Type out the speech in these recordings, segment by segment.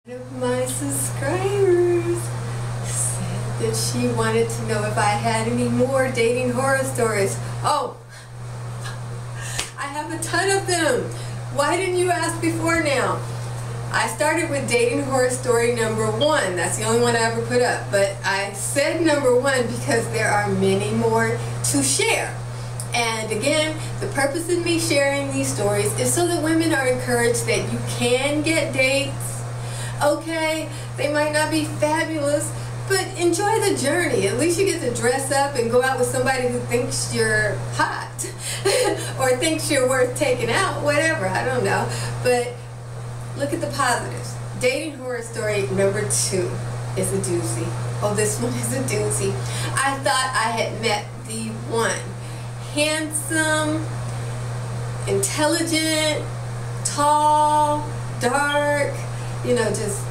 One of my subscribers said that she wanted to know if I had any more dating horror stories. Oh, I have a ton of them. Why didn't you ask before now? I started with dating horror story number 1. That's the only one I ever put up. But I said number 1 because there are many more to share. And again, the purpose of me sharing these stories is so that women are encouraged that you can get dates. Okay, they might not be fabulous, but enjoy the journey. At least you get to dress up and go out with somebody who thinks you're hot or thinks you're worth taking out, whatever, I don't know. But look at the positives. Dating horror story number 2 is a doozy. Oh, this one is a doozy. I thought I had met the one. Handsome, intelligent, tall, dark, you know, just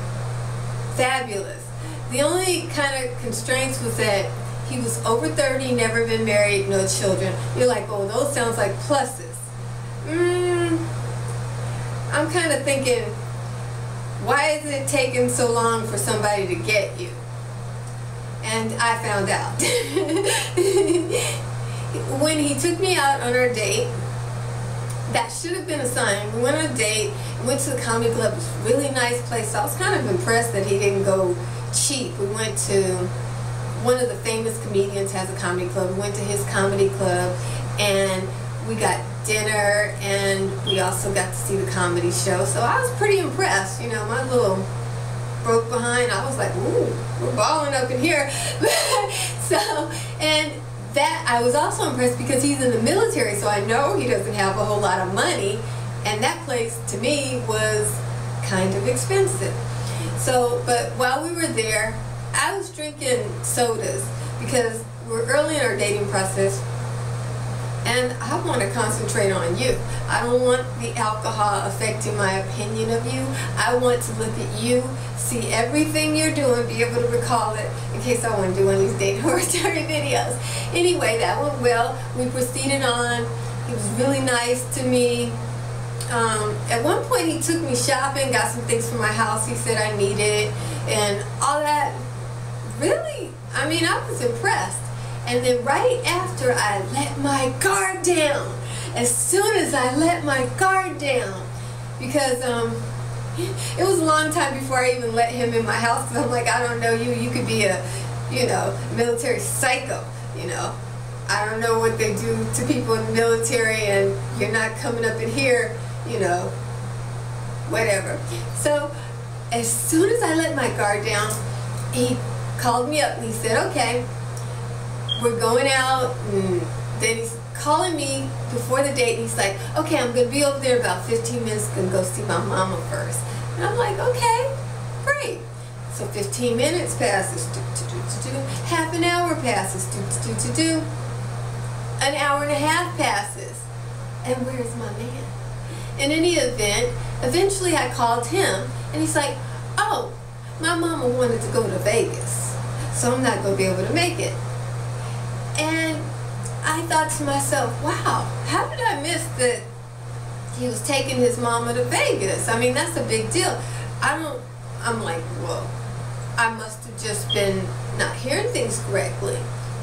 fabulous. The only kind of constraints was that he was over 30, never been married, no children. You're like, oh, those sounds like pluses. I'm kind of thinking, why is it taking so long for somebody to get you? And I found out. When he took me out on our date, that should have been a sign. We went on a date, went to the comedy club. It was a really nice place. So I was kind of impressed that he didn't go cheap. We went to, one of the famous comedians has a comedy club. We went to his comedy club and we got dinner and we also got to see the comedy show. So I was pretty impressed. You know, my little broke behind, I was like, ooh, we're balling up in here. So, and that I was also impressed because he's in the military, so I know he doesn't have a whole lot of money, and that place to me was kind of expensive. So, but while we were there, I was drinking sodas because we're early in our dating process and I want to concentrate on you. I don't want the alcohol affecting my opinion of you. I want to look at you, see everything you're doing, be able to recall it in case I want to do one of these dating horror story videos. Anyway, that went well. We proceeded on. He was really nice to me. At one point he took me shopping, got some things for my house he said I needed, and all that. Really, I mean, I was impressed. And then right after I let my guard down, as soon as I let my guard down, because it was a long time before I even let him in my house, because I'm like, I don't know you, you could be a, you know, military psycho, you know. I don't know what they do to people in the military and you're not coming up in here, you know, whatever. So as soon as I let my guard down, he called me up and he said, okay, we're going out. And then he's calling me before the date and he's like, okay, I'm going to be over there about 15 minutes, going to go see my mama first. And I'm like, okay, great. So 15 minutes passes, half an hour passes, an hour and a half passes, and where's my man? In any event, eventually I called him and he's like, oh, my mama wanted to go to Vegas, so I'm not going to be able to make it. And I thought to myself, wow, how did I miss that he was taking his mama to Vegas? I mean, that's a big deal. I'm like, whoa, I must have just been not hearing things correctly.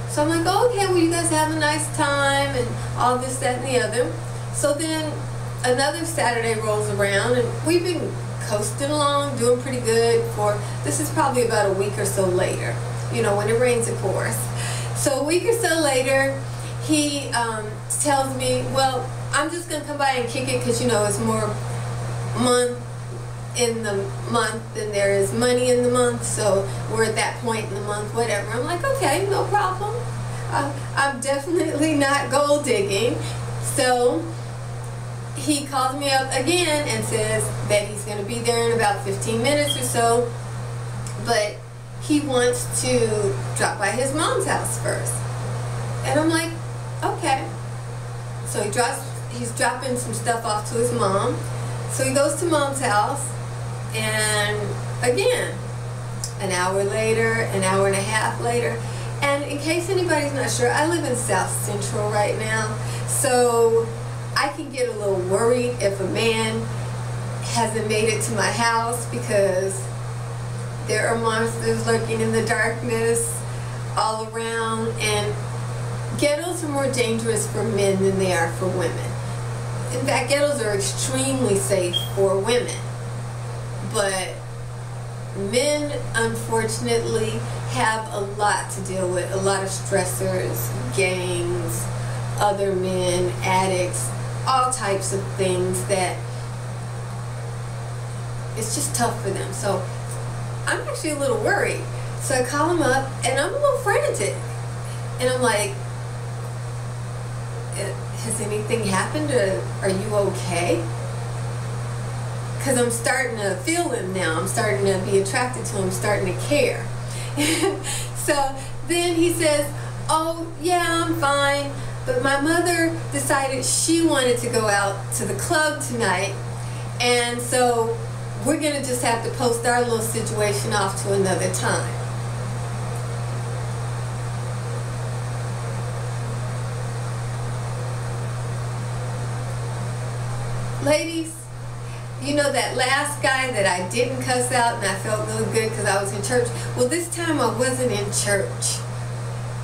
So I'm like, oh, okay, well, you guys have a nice time and all this, that, and the other. So then another Saturday rolls around and we've been coasting along, doing pretty good for, this is probably about a week or so later. You know, when it rains, it pours. So a week or so later, he tells me, well, I'm just going to come by and kick it because, you know, it's more month in the month than there is money in the month. So we're at that point in the month, whatever. I'm like, okay, no problem. I'm definitely not gold digging. So he calls me up again and says that he's going to be there in about 15 minutes or so. But he wants to drop by his mom's house first. And I'm like, okay. So he's dropping some stuff off to his mom. So he goes to mom's house, and again, an hour later, an hour and a half later. And in case anybody's not sure, I live in South Central right now. So I can get a little worried if a man hasn't made it to my house because There are monsters lurking in the darkness all around, and ghettos are more dangerous for men than they are for women. In fact, ghettos are extremely safe for women, but men, unfortunately, have a lot to deal with, a lot of stressors, gangs, other men, addicts, all types of things that it's just tough for them. So I'm actually a little worried. So I call him up, and I'm a little frantic. And I'm like, has anything happened? Are you okay? Because I'm starting to feel him now. I'm starting to be attracted to him, starting to care. So then he says, oh, yeah, I'm fine. But my mother decided she wanted to go out to the club tonight. And so we're going to just have to post our little situation off to another time. Ladies, you know that last guy that I didn't cuss out and I felt really good because I was in church? Well, this time I wasn't in church.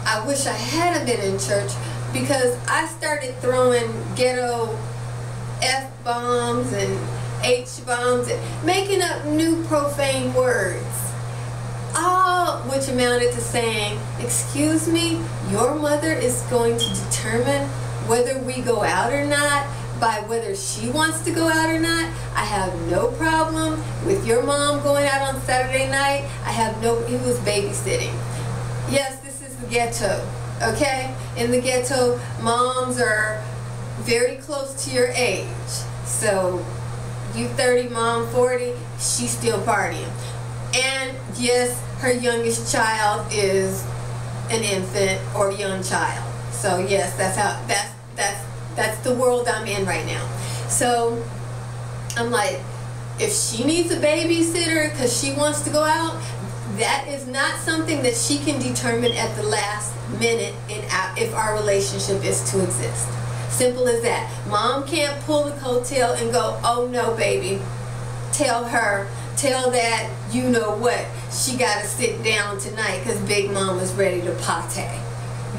I wish I had been in church, because I started throwing ghetto F-bombs and H-bombs and making up new profane words, all which amounted to saying, excuse me, your mother is going to determine whether we go out or not by whether she wants to go out or not. I have no problem with your mom going out on Saturday night. I have no, he was babysitting. Yes, this is the ghetto, okay? In the ghetto, moms are very close to your age. So you 30, mom 40, she's still partying. And yes, her youngest child is an infant or young child. So yes, that's the world I'm in right now. So I'm like, if she needs a babysitter because she wants to go out, that is not something that she can determine at the last minute if our relationship is to exist. Simple as that. Mom can't pull the coattail and go, oh no baby, tell that you know what, she got to sit down tonight because Big Mama's ready to party.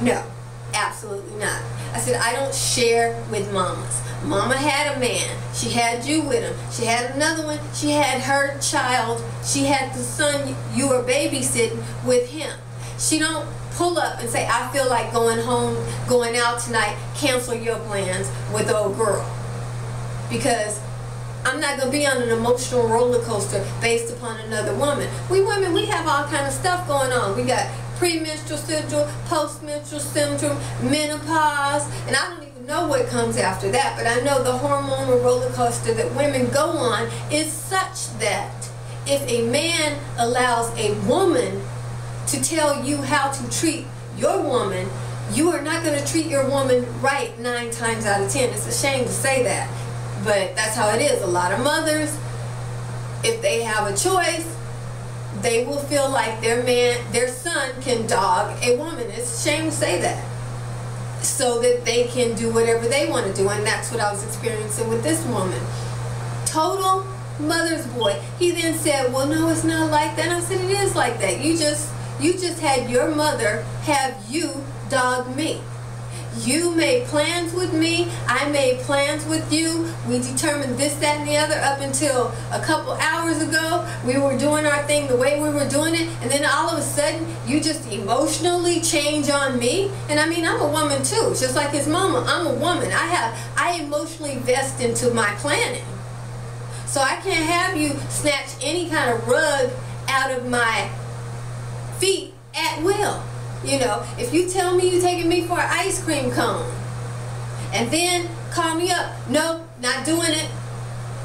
No, absolutely not. I said, I don't share with mamas. Mama had a man. She had you with him. She had another one. She had her child. She had the son you were babysitting with him. She don't pull up and say, I feel like going home, going out tonight, cancel your plans with old girl. Because I'm not going to be on an emotional roller coaster based upon another woman. We women, we have all kind of stuff going on. We got premenstrual syndrome, postmenstrual syndrome, menopause, and I don't even know what comes after that, but I know the hormonal roller coaster that women go on is such that if a man allows a woman to tell you how to treat your woman, you are not going to treat your woman right 9 times out of 10. It's a shame to say that, but that's how it is. A lot of mothers, if they have a choice, they will feel like their son can dog a woman. It's a shame to say that. So that they can do whatever they want to do, and that's what I was experiencing with this woman. Total mother's boy. He then said, well, no, it's not like that. And I said, it is like that. You just had your mother have you dog me. You made plans with me, I made plans with you, we determined this, that, and the other up until a couple hours ago. We were doing our thing the way we were doing it, and then all of a sudden, you just emotionally change on me. And I mean, I'm a woman too, just like his mama, I'm a woman. I emotionally invest into my planning. So I can't have you snatch any kind of rug out of my feet at will. You know, if you tell me you're taking me for an ice cream cone and then call me up, no, not doing it.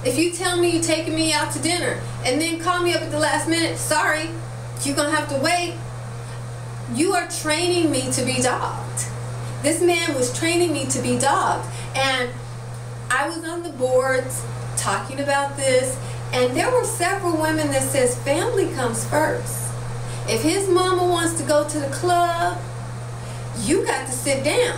If you tell me you're taking me out to dinner and then call me up at the last minute, sorry, you're going to have to wait. You are training me to be dogged. This man was training me to be dogged. And I was on the boards talking about this, and there were several women that says family comes first. If his mama wants to go to the club, you got to sit down.